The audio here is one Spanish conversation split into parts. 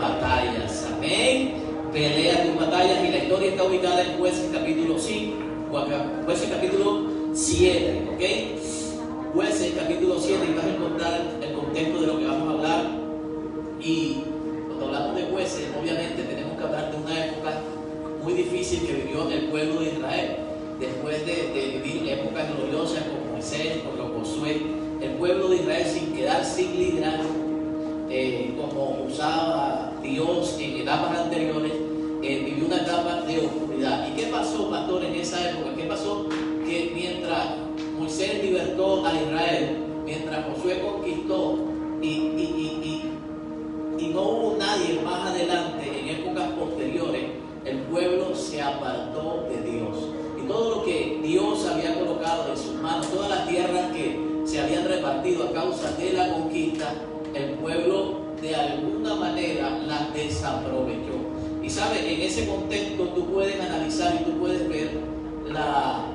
batallas. Amén. Pelea tus batallas. Y la historia está ubicada en Jueces capítulo 5, Jueces capítulo 7, ¿ok? Jueces capítulo 7, y vas a encontrar el contexto de lo que vamos a hablar. Y cuando hablamos de Jueces, obviamente tenemos que hablar de una época muy difícil que vivió el pueblo de Israel. Después de vivir épocas gloriosas con Moisés, con Josué, el pueblo de Israel, sin quedar sin liderazgo, como usaba Dios en etapas anteriores, vivió una etapa de oscuridad. ¿Y qué pasó, pastor, en esa época? ¿Qué pasó? Que mientras Moisés libertó a Israel, mientras Josué conquistó y no hubo nadie más adelante en épocas posteriores, el pueblo se apartó de Dios. Y todo lo que Dios había colocado en sus manos, todas las tierras que se habían repartido a causa de la conquista, el pueblo de alguna manera las desaprovechó. Y sabes, en ese contexto tú puedes analizar y tú puedes ver la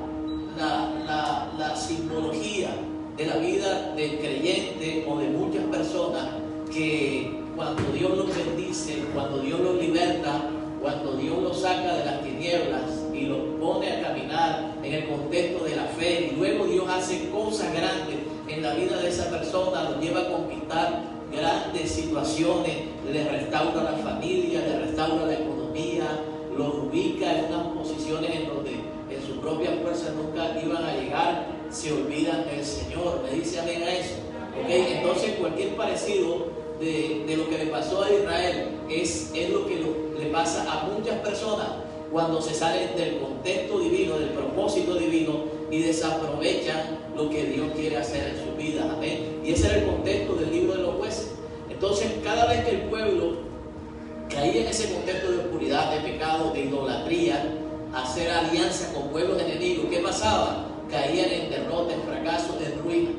simbología de la vida del creyente o de muchas personas que cuando Dios los bendice, cuando Dios los liberta, cuando Dios los saca de las tinieblas y los pone a caminar en el contexto de la fe, y luego Dios hace cosas grandes en la vida de esa persona, los lleva a conquistar grandes situaciones, le restaura la familia, le restaura la economía, los ubica en unas posiciones en donde en sus propias fuerzas nunca iban a llegar, se olvidan del Señor. Me dice amén a eso, ¿okay? Entonces cualquier parecido de lo que le pasó a Israel es lo que le pasa a muchas personas cuando se salen del contexto divino, del propósito divino, y desaprovechan lo que Dios quiere hacer en su vida. Amén. Y ese era el contexto del libro de los Jueces. Entonces, cada vez que el pueblo caía en ese contexto de oscuridad, de pecado, de idolatría, hacer alianza con pueblos enemigos, ¿qué pasaba? Caían en derrota, en fracaso, en ruina.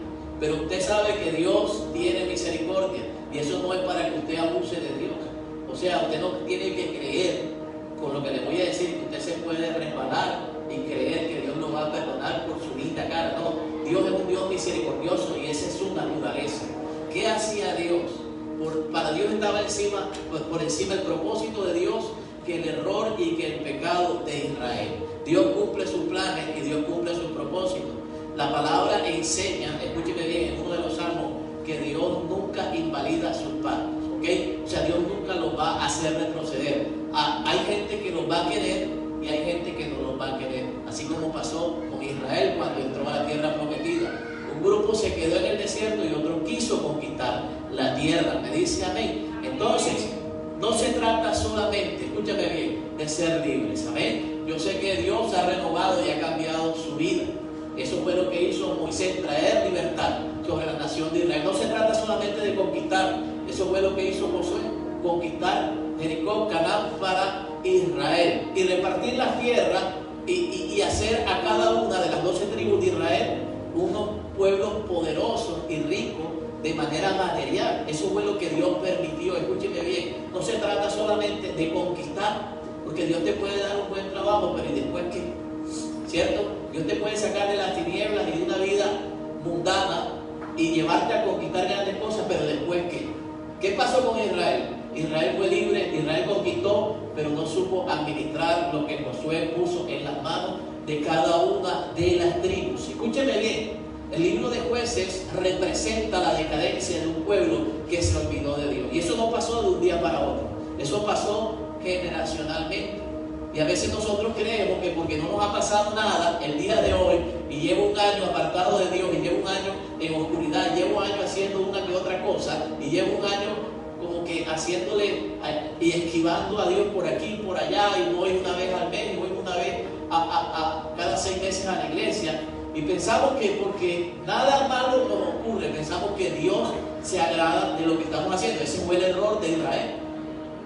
Pero usted sabe que Dios tiene misericordia, y eso no es para que usted abuse de Dios. O sea, usted no tiene que creer con lo que le voy a decir que usted se puede resbalar y creer que Dios lo va a perdonar por su linda cara. No, Dios es un Dios misericordioso y esa es su naturaleza. ¿Qué hacía Dios? Para Dios estaba por encima el propósito de Dios que el error y que el pecado de Israel. Dios cumple sus planes y Dios cumple sus propósitos. La palabra enseña, escúcheme bien, en uno de los salmos, que Dios nunca invalida sus planes, ¿ok? O sea, Dios nunca los va a hacer retroceder. Hay gente que los va a querer y hay gente que no los va a querer. Así como pasó con Israel cuando entró a la tierra prometida. Un grupo se quedó en el desierto y otro quiso conquistar la tierra. Me dice amén. Entonces, no se trata solamente, escúchame bien, de ser libres. Amén. Yo sé que Dios ha renovado y ha cambiado su vida. Eso fue lo que hizo Moisés, traer libertad sobre la nación de Israel. No se trata solamente de conquistar. Eso fue lo que hizo Josué, conquistar Jericó, Canaán para Israel, y repartir las tierras y hacer a cada una de las 12 tribus de Israel unos pueblos poderosos y ricos de manera material. Eso fue lo que Dios permitió. Escúcheme bien, no se trata solamente de conquistar, porque Dios te puede dar un buen trabajo, pero ¿y después qué? ¿Cierto? Dios te puede sacar de las tinieblas y de una vida mundana y llevarte a conquistar grandes cosas, pero después ¿qué? ¿Qué pasó con Israel? Israel fue libre, Israel conquistó, pero no supo administrar lo que Josué puso en las manos de cada una de las tribus. Escúcheme bien, el libro de Jueces representa la decadencia de un pueblo que se olvidó de Dios. Y eso no pasó de un día para otro, eso pasó generacionalmente. Y a veces nosotros creemos que porque no nos ha pasado nada el día de hoy, y llevo un año apartado de Dios, y llevo un año en oscuridad, llevo un año haciendo una que otra cosa, y llevo un año como que haciéndole y esquivando a Dios por aquí y por allá, y voy una vez al mes, y voy una vez cada 6 meses a la iglesia, y pensamos que porque nada malo nos ocurre, pensamos que Dios se agrada de lo que estamos haciendo. Ese fue el error de Israel.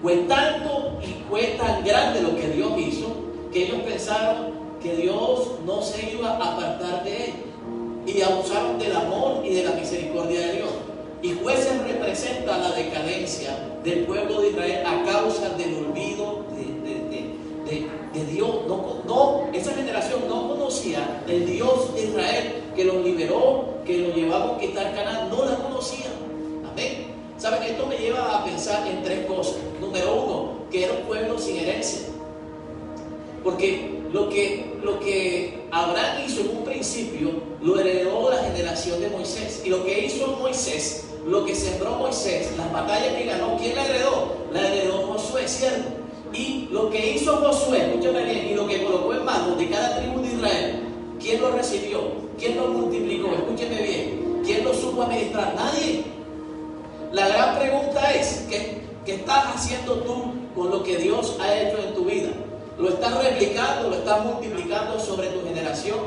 Fue tanto y fue tan grande lo que Dios hizo, que ellos pensaron que Dios no se iba a apartar de ellos, y abusaron del amor y de la misericordia de Dios. Y Jueces representa la decadencia del pueblo de Israel a causa del olvido de Dios. Esa generación no conocía el Dios de Israel que los liberó, que los llevó a conquistar Canaán. No la conocían. Amén. ¿Saben? Esto me lleva a pensar en 3 cosas. Número Porque lo que Abraham hizo en un principio, lo heredó la generación de Moisés. Y lo que hizo Moisés, lo que sembró Moisés, las batallas que ganó, ¿quién la heredó? La heredó Josué, ¿cierto? Y lo que hizo Josué, escúchame bien, y lo que colocó en manos de cada tribu de Israel, ¿quién lo recibió? ¿Quién lo multiplicó? Escúcheme bien, ¿quién lo supo administrar? Nadie. La gran pregunta es, ¿qué estás haciendo tú con lo que Dios ha hecho en tu vida? ¿Lo estás replicando, lo estás multiplicando sobre tu generación?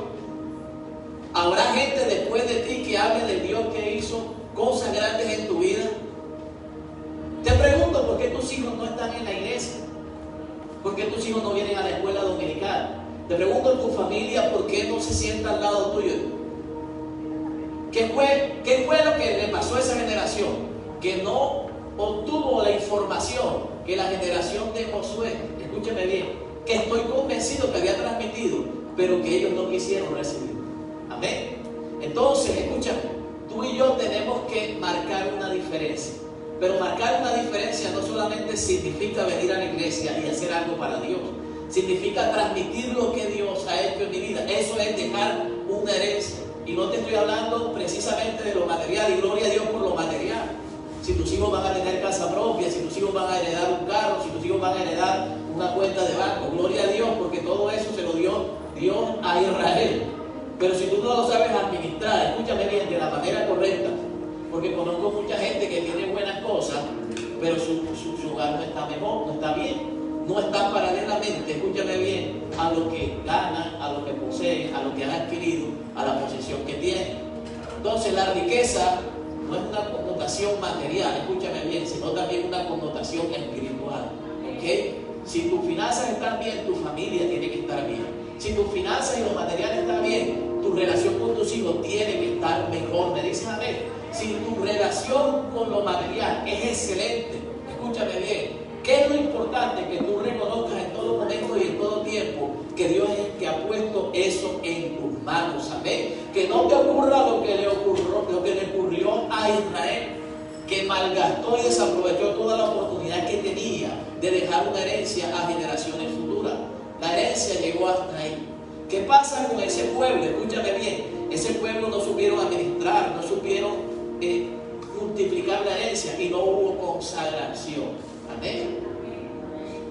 ¿Habrá gente después de ti que hable del Dios que hizo cosas grandes en tu vida? Te pregunto, ¿por qué tus hijos no están en la iglesia? ¿Por qué tus hijos no vienen a la escuela dominical? Te pregunto en tu familia, ¿por qué no se sienta al lado tuyo? ¿Qué fue lo que le pasó a esa generación? Que no obtuvo la información que la generación de Josué, escúcheme bien, que estoy convencido que había transmitido, pero que ellos no quisieron recibir. Amén. Entonces, escúchame, tú y yo tenemos que marcar una diferencia. Pero marcar una diferencia no solamente significa venir a la iglesia y hacer algo para Dios. Significa transmitir lo que Dios ha hecho en mi vida. Eso es dejar una herencia. Y no te estoy hablando precisamente de lo material, y gloria a Dios por lo material. Si tus hijos van a tener casa propia, si tus hijos van a heredar un carro, si tus hijos van a heredar una cuenta de banco, gloria a Dios, porque todo eso se lo dio Dios a Israel. Pero si tú no lo sabes administrar, escúchame bien, de la manera correcta, porque conozco mucha gente que tiene buenas cosas, pero su hogar no está mejor, no está bien, no está paralelamente, escúchame bien, a lo que ganan, a lo que poseen, a lo que han adquirido, a la posesión que tienen. Entonces la riqueza no es una connotación material, escúchame bien, sino también una connotación espiritual. ¿Ok? Si tus finanzas están bien, tu familia tiene que estar bien. Si tus finanzas y lo material están bien, tu relación con tus hijos tiene que estar mejor. Me dicen amén. Si tu relación con lo material es excelente, escúchame bien, ¿qué es lo importante? Que tú reconozcas en todo momento y en todo tiempo que Dios es el que ha puesto eso en tus manos. Amén. Que no te ocurra lo que le ocurrió a Israel, que malgastó y desaprovechó toda la oportunidad que tenía de dejar una herencia a generaciones futuras. La herencia llegó hasta ahí. ¿Qué pasa con ese pueblo? Escúchame bien. Ese pueblo no supieron administrar, no supieron multiplicar la herencia y no hubo consagración. Amén.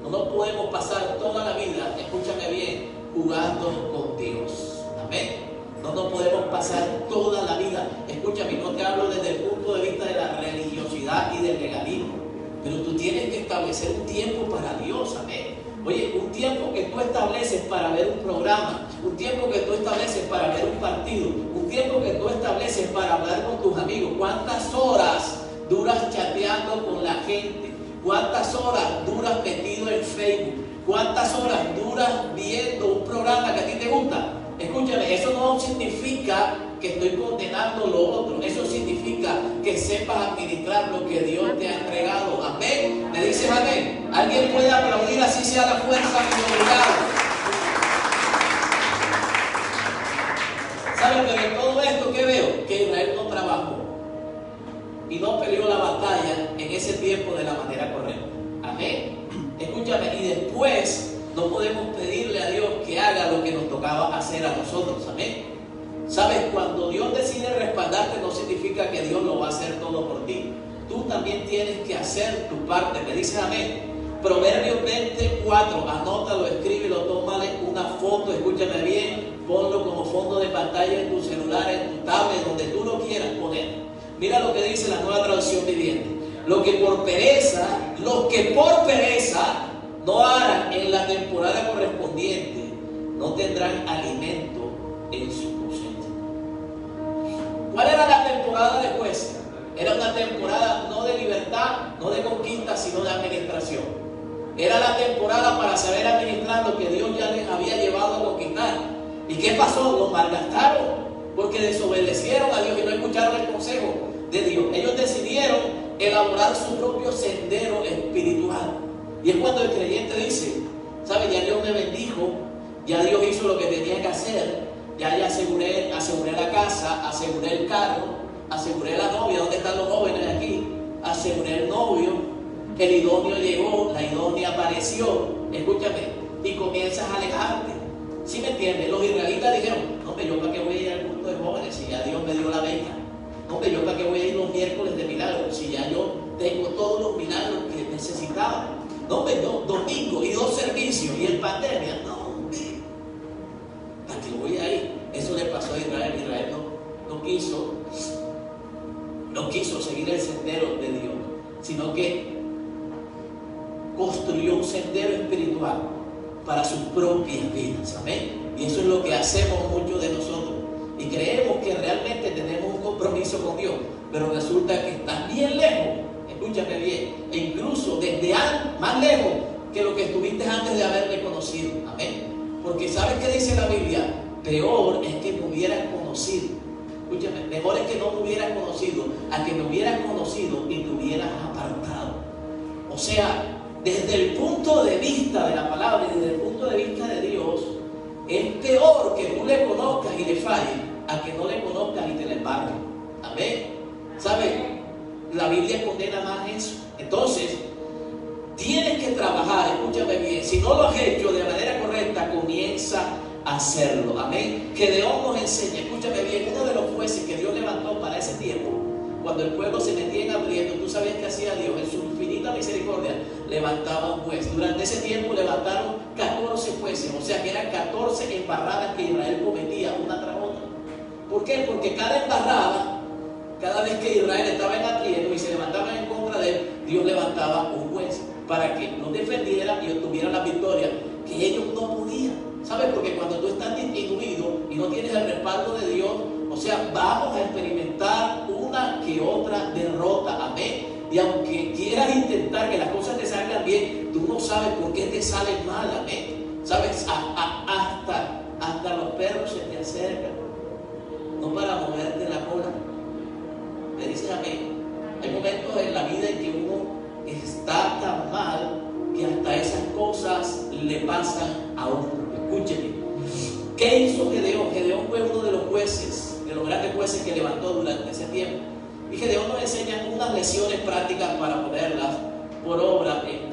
No podemos pasar toda la vida, escúchame bien, jugando con Dios. Amén. No nos podemos pasar toda la vida, escúchame, no te hablo desde el punto de vista de la religiosidad y del legalismo, pero tú tienes que establecer un tiempo para Dios. Amén. Oye, un tiempo que tú estableces para ver un programa, un tiempo que tú estableces para ver un partido, un tiempo que tú estableces para hablar con tus amigos. ¿Cuántas horas duras chateando con la gente? ¿Cuántas horas duras metido en Facebook? ¿Cuántas horas duras viendo un programa que a ti te gusta? Escúchame, eso no significa que estoy condenando lo otro. Eso significa que sepas administrar lo que Dios te ha entregado. Amén. ¿Me dices amén? ¿Alguien puede aplaudir así sea la fuerza que obligado? ¿Saben? Pero en todo esto, ¿qué veo? Que Israel no trabajó y no peleó la batalla en ese tiempo de la manera correcta. Amén. Escúchame, y después no podemos pedirle a Dios que haga lo que nos tocaba hacer a nosotros. Amén. ¿Sabes? Cuando Dios decide respaldarte, no significa que Dios lo va a hacer todo por ti. Tú también tienes que hacer tu parte. Me dices amén. Proverbios 24, anótalo, escríbelo, tómale una foto, escúchame bien, ponlo como fondo de pantalla en tu celular, en tu tablet, donde tú lo quieras poner. Mira lo que dice la Nueva Traducción Viviente. Los que por pereza no harán en la temporada correspondiente, no tendrán alimento en su cosecha. ¿Cuál era la temporada de juez? Era una temporada no de libertad, no de conquista, sino de administración. Era la temporada para saber administrar lo que Dios ya les había llevado a conquistar. ¿Y qué pasó? Lo malgastaron, porque desobedecieron a Dios y no escucharon el consejo de Dios. Ellos decidieron elaborar su propio sendero espiritual. Y es cuando el creyente dice, ¿sabe? Ya Dios me bendijo, ya Dios hizo lo que tenía que hacer, ya aseguré la casa, aseguré el carro, aseguré la novia. ¿Dónde están los jóvenes aquí? Aseguré el novio, el idóneo llegó, la idónea apareció. Escúchame, y comienzas a alejarte. ¿Sí me entiendes? Los israelitas dijeron, no, pero yo para qué voy a ir al culto de jóvenes si ya Dios me dio la beca. No, pero yo para qué voy a ir los miércoles de milagros si ya yo tengo todos los milagros que necesitaba. No, pero domingo y 2 servicios y en pandemia. No, hombre, ¿para qué voy a ir? Eso le pasó a Israel. Israel no quiso seguir el sendero de Dios, sino que construyó un sendero espiritual para sus propias vidas. Amén. Y eso es lo que hacemos muchos de nosotros. Y creemos que realmente tenemos un compromiso con Dios, pero resulta que estás bien lejos. Escúchame bien. E incluso desde más lejos que lo que estuviste antes de haberme conocido. Amén. Porque ¿sabes qué dice la Biblia? Peor es que me hubieras conocido. Escúchame, mejor es que no me hubieras conocido a que me hubieras conocido y te hubieras apartado. O sea, desde el punto de vista de la palabra y desde el punto de vista de Dios, es peor que tú le conozcas y le falles a que no le conozcas y te le embarques. Amén. ¿Sabes? La Biblia condena más eso. Entonces, tienes que trabajar, escúchame bien. Si no lo has hecho de manera correcta, comienza a hacerlo. Amén. Que Dios nos enseñe, escúchame bien, uno de los jueces que Dios levantó para ese tiempo, cuando el pueblo se metía en aprieto, tú sabías que hacía Dios en su infinita misericordia, levantaba un juez. Durante ese tiempo levantaron 14 jueces, o sea que eran 14 embarradas que Israel cometía una tras otra. ¿Por qué? Porque cada embarrada, cada vez que Israel estaba en aprieto y se levantaban en contra de él, Dios levantaba un juez para que los defendiera y obtuviera la victoria que ellos no podían. ¿Sabes? Porque cuando tú estás disminuido y no tienes el respaldo de Dios, o sea, vamos a experimentar una que otra derrota. Amén. Y aunque quieras intentar que las cosas te salgan bien, tú no sabes por qué te salen mal. Amén. ¿Sabes? Hasta los perros se te acercan, no para moverte la cola. Me dices amén. Hay momentos en la vida en que uno está tan mal que hasta esas cosas le pasan a uno. Escúcheme. ¿Qué hizo Gedeón? Gedeón fue uno de los jueces, de los grandes jueces que levantó durante ese tiempo. Y Gedeón nos enseña unas lecciones prácticas para ponerlas por obra en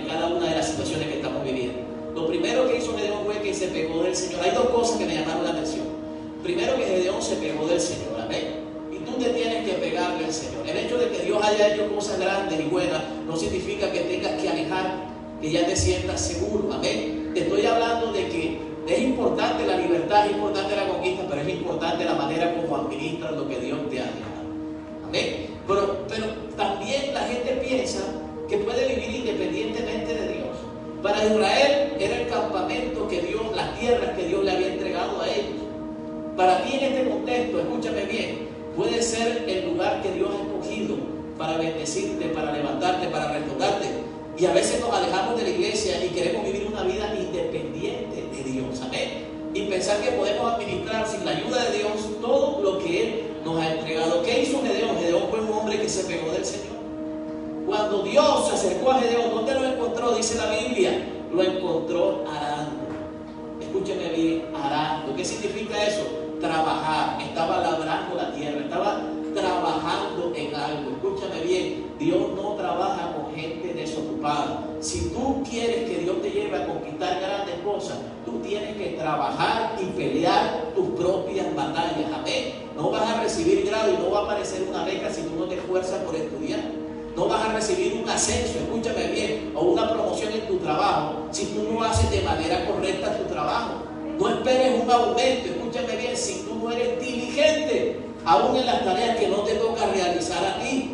cada una de las situaciones que estamos viviendo. Lo primero que hizo Gedeón fue que se pegó del Señor. Hay 2 cosas que me llamaron la atención. Primero, que Gedeón se pegó del Señor. Amén. Y tú te tienes que pegarle al Señor. El hecho de que Dios haya hecho cosas grandes y buenas no significa que tengas que alejar, que ya te sientas seguro. Amén. Te estoy hablando de que es importante la libertad, es importante la conquista, pero es importante la manera como administras lo que Dios te ha dado. Amén. Pero también la gente piensa que puede vivir independientemente de Dios. Para Israel era el campamento que Dios, las tierras que Dios le había entregado a ellos. Para ti en este contexto, escúchame bien, puede ser el lugar que Dios ha escogido para bendecirte, para levantarte, para restaurarte. Y a veces nos alejamos de la iglesia y queremos vivir una vida independiente de Dios. Amén. Y pensar que podemos administrar sin la ayuda de Dios todo lo que Él nos ha entregado. ¿Qué hizo Gedeón? Gedeón fue un hombre que se pegó del Señor. Cuando Dios se acercó a Gedeón, ¿dónde lo encontró? Dice la Biblia, lo encontró arando. Escúcheme bien, arando. ¿Qué significa eso? Trabajar. Estaba labrando la tierra, estaba trabajando en algo. Escúchame bien, Dios no trabaja con gente desocupada. Si tú quieres que Dios te lleve a conquistar grandes cosas, tú tienes que trabajar y pelear tus propias batallas. Amén. No vas a recibir grado y no va a aparecer una beca si tú no te esfuerzas por estudiar. No vas a recibir un ascenso, escúchame bien, o una promoción en tu trabajo si tú no haces de manera correcta tu trabajo. No esperes un aumento, escúchame bien, si tú no eres diligente, aún en las tareas que no te toca realizar a ti.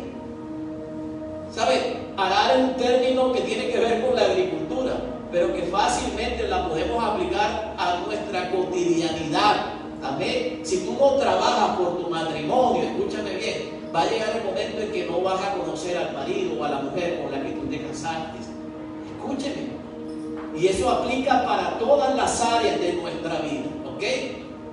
¿Sabes? Arar es un término que tiene que ver con la agricultura, pero que fácilmente la podemos aplicar a nuestra cotidianidad. Amén. Si tú no trabajas por tu matrimonio, escúchame bien, va a llegar el momento en que no vas a conocer al marido o a la mujer con la que tú te casaste. Escúcheme. Y eso aplica para todas las áreas de nuestra vida, ¿ok?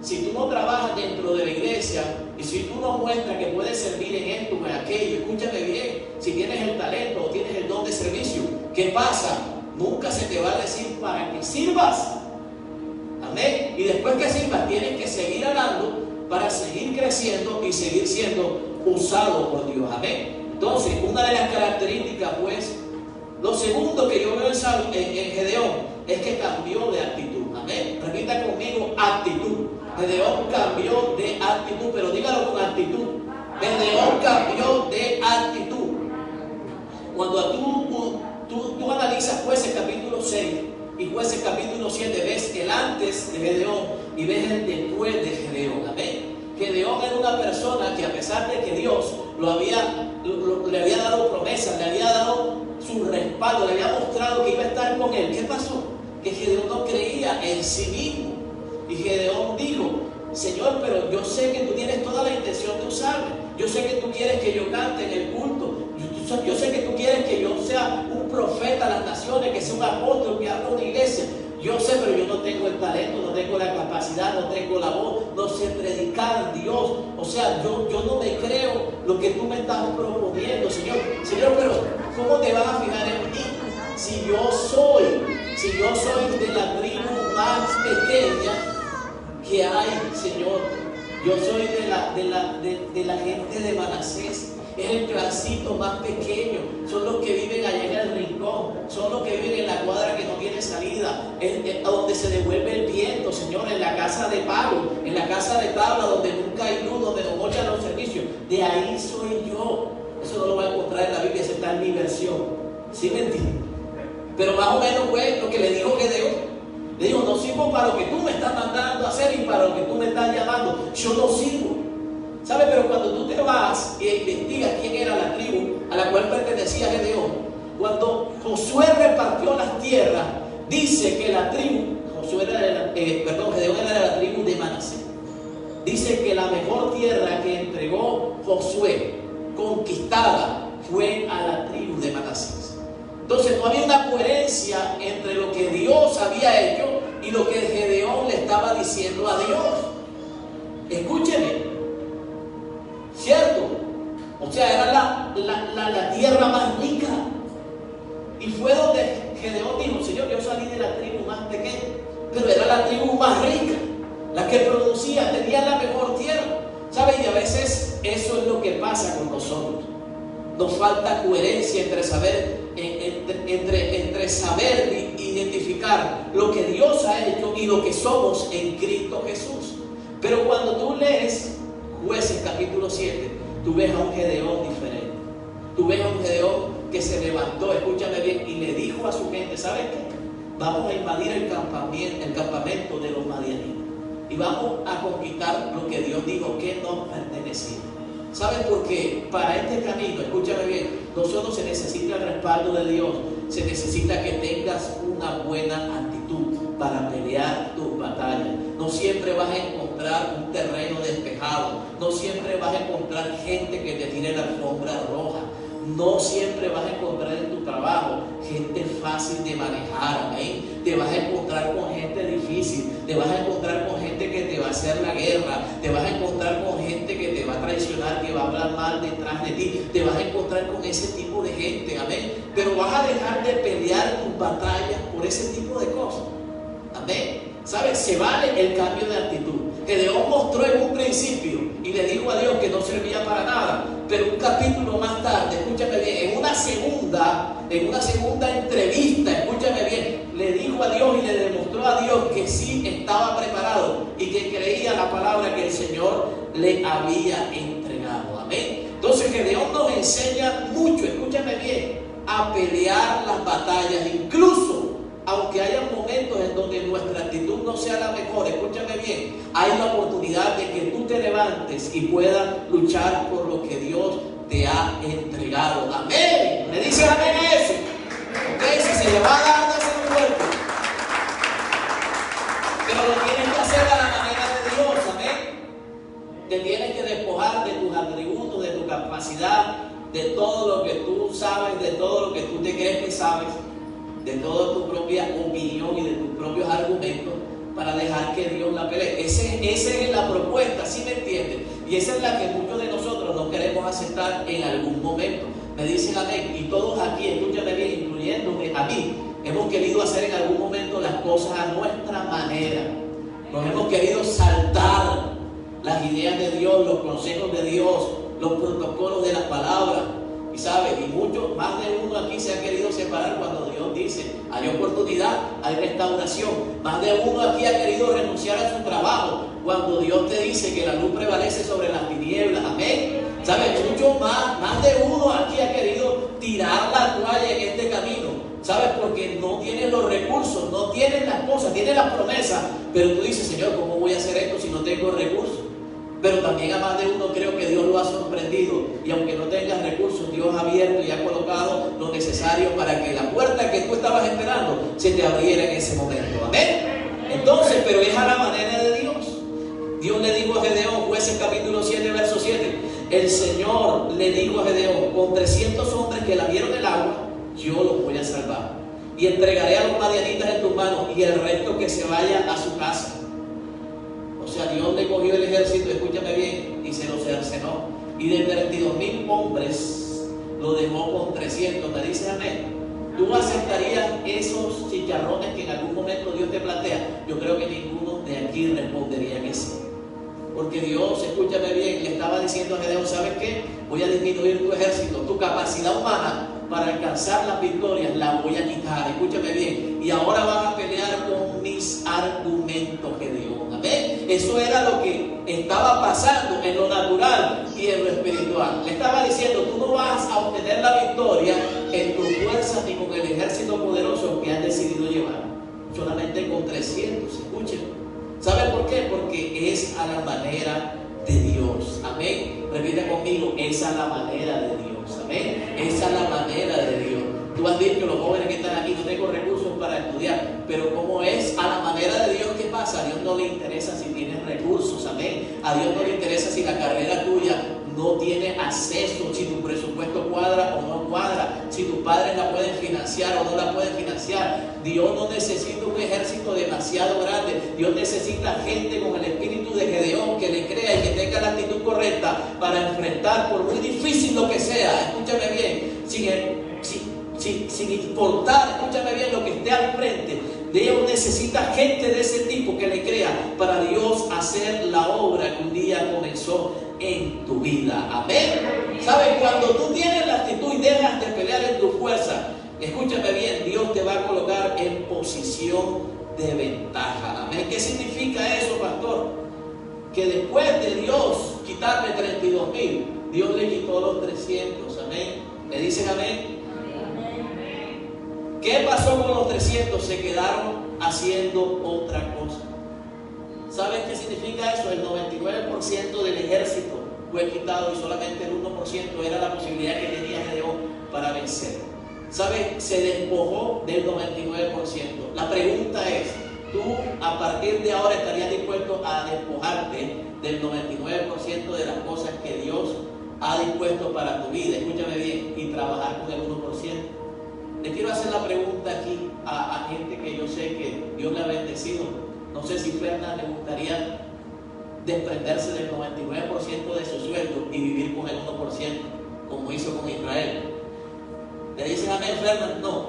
Si tú no trabajas dentro de la iglesia y si tú no muestras que puedes servir en esto o en aquello, escúchame bien, si tienes el talento o tienes el don de servicio, ¿qué pasa? Nunca se te va a decir para que sirvas. Amén. Y después que sirvas, tienes que seguir hablando para seguir creciendo y seguir siendo usado por Dios. Amén. Entonces, una de las características, pues, Lo segundo que yo veo en Gedeón es que cambió de actitud. Amén. Repita conmigo, actitud. Gedeón cambió de actitud, pero dígalo con actitud. Gedeón cambió de actitud. Cuando tú analizas Jueces capítulo 6 y Jueces capítulo 7, ves el antes de Gedeón y ves el después de Gedeón. Amén. Gedeón era una persona que, a pesar de que Dios le había dado promesas, le había dado su respaldo, le había mostrado que iba a estar con él, ¿qué pasó? Que Gedeón no creía en sí mismo. Y Gedeón dijo: Señor, pero yo sé que tú tienes toda la intención de usarme. Yo sé que tú quieres que yo cante en el culto. Yo sé que tú quieres que yo sea un profeta a las naciones, que sea un apóstol, que abra una iglesia. Yo sé, pero yo no tengo el talento, no tengo la capacidad, no tengo la voz, no sé predicar a Dios. O sea, yo no me creo lo que tú me estás proponiendo, Señor. Señor, pero ¿cómo te van a fijar en mí? Si yo soy de la tribu más pequeña que hay, Señor. Yo soy de la gente de Manasés. Es el clancito más pequeño. Son los que viven allá en el rincón. Son los que viven en la cuadra que no tiene salida. Donde se devuelve el viento, Señor. En la casa de palo, en la casa de tabla, donde nunca hay luz, donde no mochan los servicios. De ahí soy yo. Eso no lo va a encontrar en la Biblia. Eso está en mi versión. ¿Sí me entiendes? Pero más o menos fue lo que le dijo Gedeón. Le dijo: no sirvo para lo que tú me estás mandando a hacer y para lo que tú me estás llamando. Yo no sirvo. ¿Sabes? Pero cuando tú te vas e investigas quién era la tribu a la cual pertenecía Gedeón, cuando Josué repartió las tierras, dice que la tribu, Gedeón era de la tribu de Manasés. Dice que la mejor tierra que entregó Josué, conquistada, fue a la tribu de Manasés. Entonces no había una coherencia entre lo que Dios había hecho y lo que Gedeón le estaba diciendo a Dios. Escúcheme, ¿cierto? O sea, era la tierra más rica. Y fue donde Gedeón dijo: Señor, yo salí de la tribu más pequeña, pero era la tribu más rica, la que producía, tenía la mejor tierra. ¿Sabes? Y a veces eso es lo que pasa con nosotros. Nos falta coherencia entre saber identificar lo que Dios ha hecho y lo que somos en Cristo Jesús. Pero cuando tú lees Jueces capítulo 7, tú ves a un Gedeón diferente. Tú ves a un Gedeón que se levantó, escúchame bien, y le dijo a su gente: ¿sabes qué? Vamos a invadir el campamento de los madianitas y vamos a conquistar lo que Dios dijo que nos pertenecía. ¿Sabes por qué? Para este camino, escúchame bien, no solo se necesita el respaldo de Dios, se necesita que tengas una buena actitud para pelear tus batallas. No siempre vas a encontrar un terreno despejado, no siempre vas a encontrar gente que te tire la alfombra roja, no siempre vas a encontrar en tu trabajo gente fácil de manejar. ¿eh? Te vas a encontrar con gente difícil, te vas a encontrar con gente que te va a hacer la guerra, te vas a encontrar con gente que te va a traicionar, que va a hablar mal detrás de ti, te vas a encontrar con ese tipo de gente, amén. Pero vas a dejar de pelear tus batallas por ese tipo de cosas, amén. ¿Sabes? Se vale el cambio de actitud. Gedeón mostró en un principio y le dijo a Dios que no servía para nada, pero un capítulo más tarde, escúchame bien, en una segunda entrevista, escúchame bien, le dijo a Dios y le demostró a Dios que sí estaba preparado y que creía la palabra que el Señor le había entregado, amén. Entonces Gedeón nos enseña mucho, escúchame bien, a pelear las batallas, incluso aunque haya momentos en donde nuestra actitud no sea la mejor. Escúchame bien, hay la oportunidad de que tú te levantes y puedas luchar por lo que Dios te ha entregado. Amén. ¿Me dices amén a eso? Ok, si se le va a dar, dáselo fuerte. Pero lo tienes que hacer a la manera de Dios. Amén. Te tienes que despojar de tus atributos, de tu capacidad, de todo lo que tú sabes, de todo lo que tú te crees que sabes, de toda tu propia opinión y de tus propios argumentos, para dejar que Dios la pelee. Esa es la propuesta, ¿sí me entiendes? Y esa es la que muchos de nosotros no queremos aceptar en algún momento. Me dicen amén. Y todos aquí, escúchame bien, incluyéndome a mí, hemos querido hacer en algún momento las cosas a nuestra manera. Nos hemos querido saltar las ideas de Dios, los consejos de Dios, los protocolos de la palabra. Y sabe, y muchos, más de uno aquí se ha querido separar cuando Dios dice, hay oportunidad, hay restauración. Más de uno aquí ha querido renunciar a su trabajo cuando Dios te dice que la luz prevalece sobre las tinieblas. Amén. ¿Sabe? Mucho más de uno aquí ha querido tirar la toalla en este camino. ¿Sabes? Porque no tienes los recursos, no tienes las cosas, tienes las promesas, pero tú dices, Señor, ¿cómo voy a hacer esto si no tengo recursos? Pero también a más de uno creo que Dios lo ha sorprendido, y aunque no tengas recursos, Dios ha abierto y ha colocado lo necesario para que la puerta que tú estabas esperando se te abriera en ese momento. Amén. Entonces, pero es a la manera de Dios. Dios le dijo a Gedeón, Jueces capítulo 7, verso 7, el Señor le dijo a Gedeón, con 300 hombres que lavieron el agua, yo los voy a salvar, y entregaré a los madianitas en tus manos, y el resto que se vaya a su casa. O sea, Dios le cogió el ejército, escúchame bien, y se lo cercenó. Y de 32,000 hombres lo dejó con 300. ¿Me dices amén? ¿Tú aceptarías esos chicharrones que en algún momento Dios te plantea? Yo creo que ninguno de aquí respondería que sí. Porque Dios, escúchame bien, le estaba diciendo a Gedeón, ¿sabes qué? Voy a disminuir tu ejército, tu capacidad humana para alcanzar las victorias la voy a quitar. Escúchame bien. Y ahora vas a pelear con mis argumentos, Gedeón. Amén. Eso era lo que estaba pasando en lo natural y en lo espiritual. Le estaba diciendo, tú no vas a obtener la victoria en tus fuerzas ni con el ejército poderoso que has decidido llevar. Solamente con 300. Escúcheme. ¿Sabe por qué? Porque es a la manera de Dios. Amén. Repite conmigo, es a la manera de Dios. Amén. Es a la manera de Dios. Tú has dicho, los jóvenes que están aquí, no tengo recursos para estudiar, pero como es a la manera de Dios, ¿qué pasa? A Dios no le interesa si tienes recursos. Amén. A Dios no le interesa si la carrera tuya no tiene acceso, si tu presupuesto cuadra o no cuadra, si tus padres la pueden financiar o no la pueden financiar. Dios no necesita un ejército demasiado grande. Dios necesita gente con el espíritu de Gedeón que le crea y que tenga la actitud correcta para enfrentar, por muy difícil lo que sea, escúchame bien, sin importar, escúchame bien, lo que esté al frente. Dios necesita gente de ese tipo que le crea para Dios hacer la obra que un día comenzó en tu vida. Amén. ¿Sabes? Cuando tú tienes la actitud y dejas de pelear en tu fuerza, escúchame bien, Dios te va a colocar en posición de ventaja. Amén. ¿Qué significa eso, pastor? Que después de Dios quitarle 32,000, Dios le quitó los 300. Amén. ¿Me dicen amén? ¿Qué pasó con los 300? Se quedaron haciendo otra cosa. ¿Sabes qué significa eso? El 99% del ejército fue quitado y solamente el 1% era la posibilidad que tenía Gedeón para vencer. ¿Sabes? Se despojó del 99%. La pregunta es, ¿tú a partir de ahora estarías dispuesto a despojarte del 99% de las cosas que Dios ha dispuesto para tu vida? Escúchame bien, y trabajar con el 1%. Le quiero hacer la pregunta aquí a gente que yo sé que Dios le ha bendecido. No sé si Fernanda le gustaría desprenderse del 99% de su sueldo y vivir con el 1%, como hizo con Israel. ¿Le dicen amén, Fernanda? No.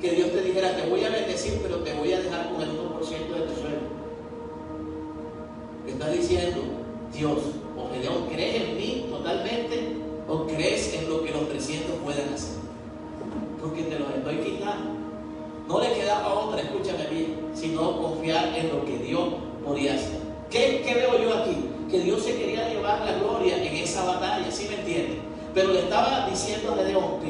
Que Dios te dijera, te voy a bendecir, pero te voy a dejar con el 1% de tu sueldo. ¿Qué estás diciendo? Dios, o Gedeón, ¿crees en mí totalmente o crees en lo que los 300 pueden hacer? Porque te los estoy quitando. No le quedaba otra, escúchame bien, sino confiar en lo que Dios podía hacer. ¿Qué veo yo aquí? Que Dios se quería llevar la gloria en esa batalla, ¿sí me entiendes? Pero le estaba diciendo a Gedeón,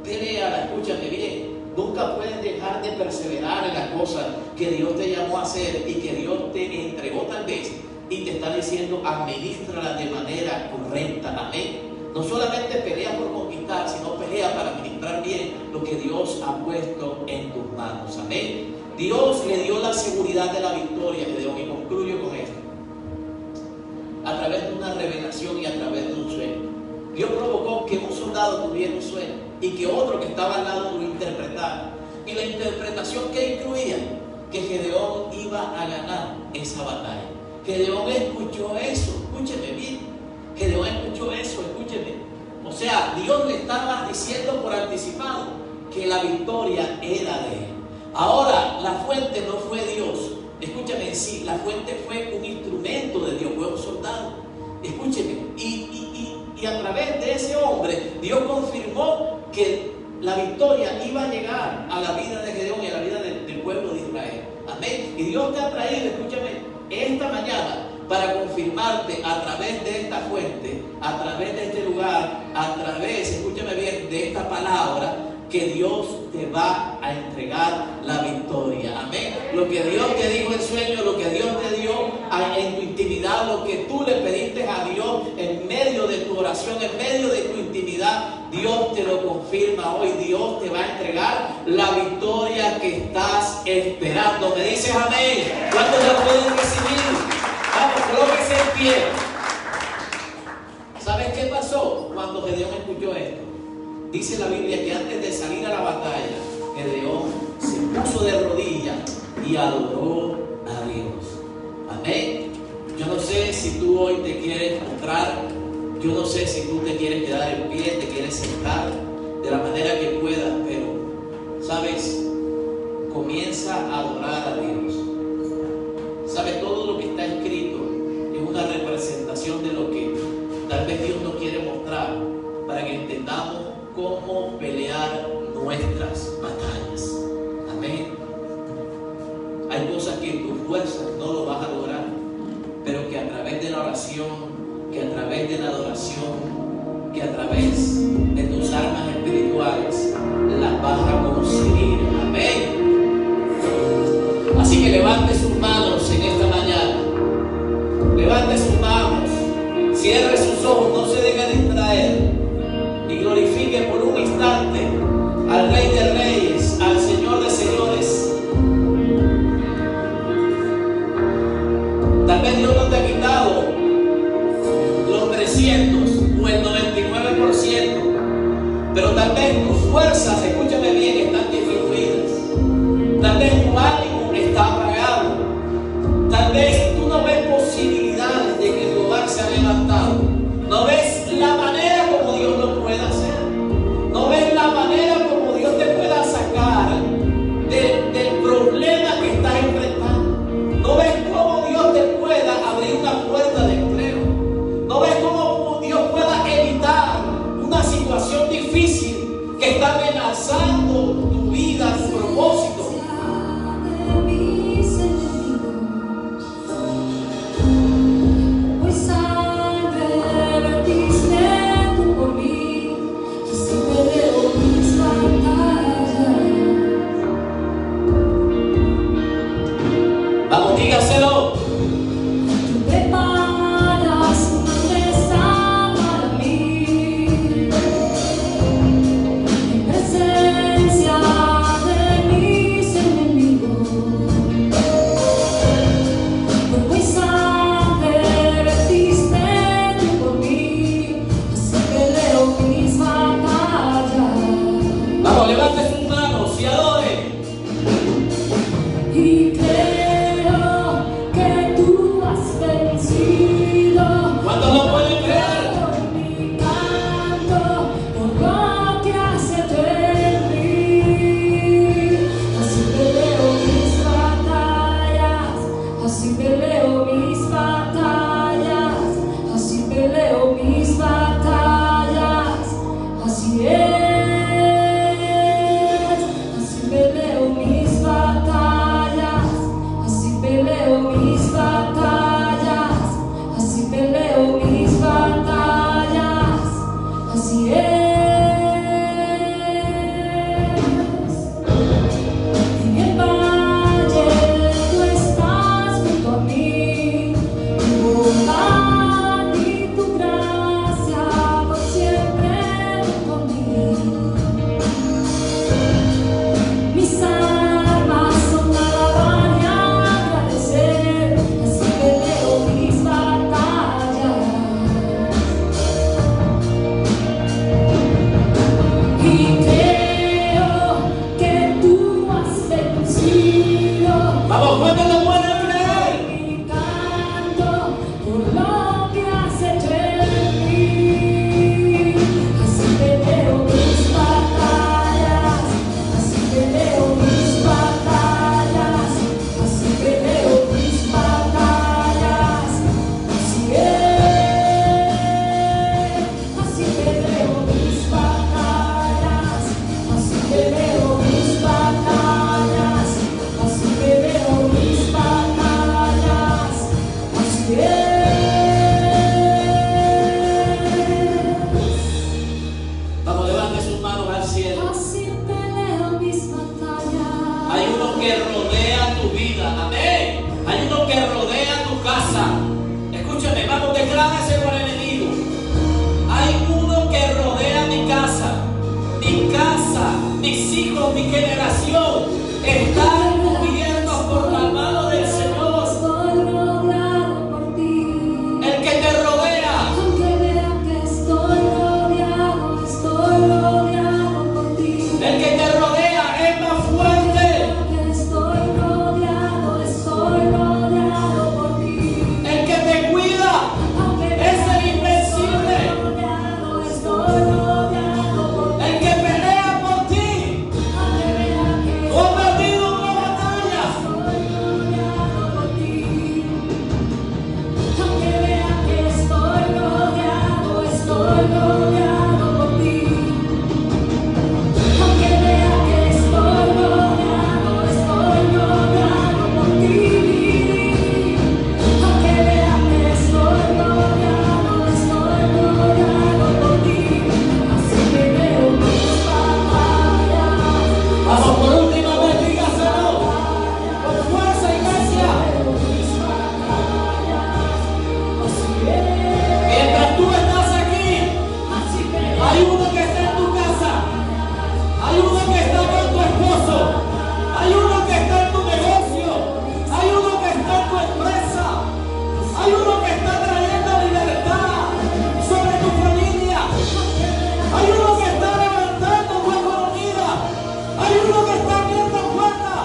peleala, escúchame bien. Nunca puedes dejar de perseverar en las cosas que Dios te llamó a hacer y que Dios te entregó tal vez. Y te está diciendo, administrala de manera correcta. Amén. No solamente pelea por conquistar, sino pelea para administrar bien lo que Dios ha puesto en tus manos. Amén. Dios le dio la seguridad de la victoria, Gedeón, y concluyo con esto. A través de una revelación y a través de un sueño. Dios provocó que un soldado tuviera un sueño y que otro que estaba al lado lo interpretara. Y la interpretación que incluía que Gedeón iba a ganar esa batalla. Gedeón escuchó eso, escúcheme bien. Gedeón escuchó eso, escúcheme. O sea, Dios le estaba diciendo por anticipado que la victoria era de él. Ahora, la fuente no fue Dios, escúchame, sí, la fuente fue un instrumento de Dios, fue un soldado. Escúcheme, y a través de ese hombre, Dios confirmó que la victoria iba a llegar a la vida de Gedeón y a la vida del pueblo de Israel. Amén. Y Dios te ha traído, escúchame, esta mañana para confirmarte a través de esta fuente, a través de este lugar, a través, escúchame bien, de esta palabra, que Dios te va a entregar la victoria. Amén. Lo que Dios te dijo en sueño, lo que Dios te dio en tu intimidad, lo que tú le pediste a Dios en medio de tu oración, en medio de tu intimidad, Dios te lo confirma hoy. Dios te va a entregar la victoria que estás esperando. ¿Me dices amén? ¿Cuántos la pueden recibir? Vamos, colóquese en pie. ¿Sabes qué pasó cuando Gedeón escuchó esto? Dice la Biblia que antes de salir a la batalla, Gedeón se puso de rodillas y adoró a Dios. Amén. Yo no sé si tú hoy te quieres mostrar, yo no sé si tú te quieres quedar en pie, te quieres sentar de la manera que puedas, pero, ¿sabes? Comienza a adorar a Dios. ¿Sabes? Todo lo que está escrito es una representación de lo que tal vez Dios nos quiere mostrar para que entendamos cómo pelear nuestras batallas. Amén. Hay cosas que en tus fuerzas no lo vas a lograr, pero que a través de la oración, que a través de la adoración, que a través de tus armas espirituales las vas a conseguir. Amén. Así que levante sus manos en esta mañana. Levante sus manos, cierre sus ojos, no se deje distraer. Y glorifique por un instante al Rey de Reyes, al Señor de Señores. Tal vez Dios no te ha quitado los 300 o el 99%, pero tal vez tus fuerzas, escúchame bien, están disminuidas. Tal vez tu ánimo está apagado. Tal vez tú no ves posibilidades de que tu hogar sea levantado. No ves la manera como Dios lo puede hacer. No ves la manera como Dios te pueda sacar del problema que estás enfrentando. No ves cómo Dios te pueda abrir una puerta de empleo. No ves cómo Dios pueda evitar una situación difícil que está amenazando tu vida, tu propósito. Vamos, dígaselo. Tú preparas una mesa para mí, en presencia de mis enemigos. Por tu sangre vertiste tú por mí, así peleo mis batallas. Vamos, levante sus manos y adore. Y creo que tú has vencido. ¿Cuántos lo pueden creer? Mi canto por lo que has hecho en mí. Así peleo mis batallas, así peleo mis batallas, así peleo mis batallas, así es. Así peleo mis batallas, así peleo mis batallas, así peleo mis batallas, así es. En el valle tú estás junto a mí, tu bondad y tu gracia por siempre conmigo. Mis armas son alabar y agradecer, así peleo mis batallas. que rodea tu vida. Amén. Hay uno que rodea tu casa. Escúchame, vamos, decláraselo al enemigo. Hay uno que rodea mi casa, mis hijos, mi generación. Están cubiertos por la mano del Señor. Estoy rodeado por ti. El que te rodea. Aunque vea que estoy rodeado por ti. El que te rodea es más fuerte. Que estoy rodeado por ti. El que te cuida es el invencible. Estoy rodeado por ti. El que pelea por ti. Aunque vea que No ha perdido una batalla. estoy rodeado por ti. Aunque vea que estoy rodeado por ti. Aunque vea que estoy rodeado por ti. Aunque vea que estoy rodeado por ti. Así que veo mis batallas. Vamos por última vez, dígaselo. Con fuerza, iglesia. Mientras tú estás aquí, hay uno que está en tu casa. Hay uno que está con tu esposo. Hay uno que está en tu negocio. Hay uno que está en tu empresa. Hay uno que está trayendo libertad sobre tu familia. Hay uno que está levantando tu economía. Hay uno que está abriendo puertas.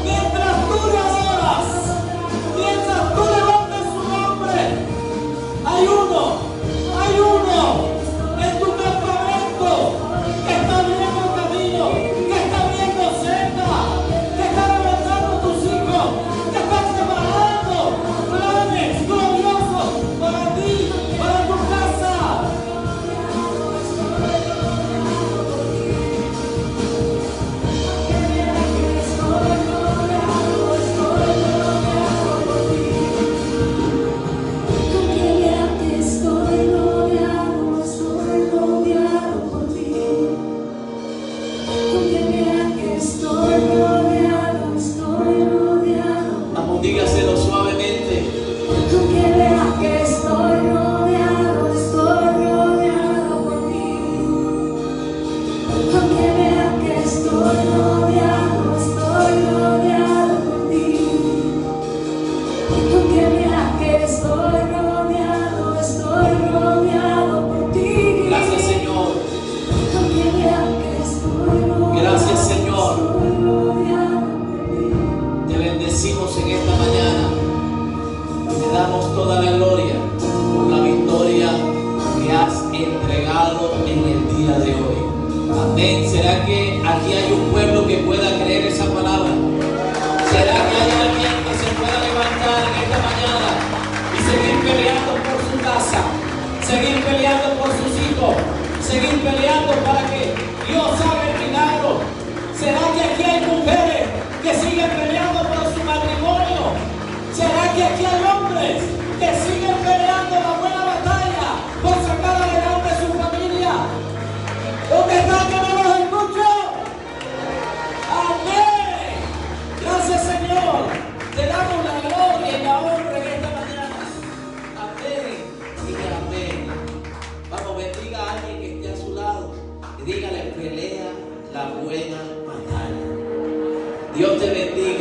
Mientras tú le adoras, mientras tú levantes su nombre, hay uno en tu campamento que está abriendo camino, que está abriendo senda, que está levantando tus hijos, que está preparando planes gloriosos para ti, para tu casa. Vamos, dígaselo suavemente. Gracias, Señor. Gracias, Señor. Te bendecimos en esta mañana. Te damos toda la gloria por la victoria que has entregado en el día de hoy. Amén. ¿Será que aquí hay un pueblo que pueda creer esa palabra? ¿Será que hay alguien que se pueda levantar en esta mañana y seguir peleando por su casa, seguir peleando por sus hijos, seguir peleando para que Dios haga el milagro? ¿Será que aquí hay mujeres que siguen peleando por su matrimonio? ¿Será que aquí hay hombres que siguen peleando la buena batalla por sacar adelante su familia? ¿Dónde están que no los escucho? Amén. Gracias, Señor. Te damos la gloria y la honra en esta mañana. Amén y amén. Vamos, bendiga a alguien que esté a su lado y dígale: pelea la buena batalla. Dios te bendiga.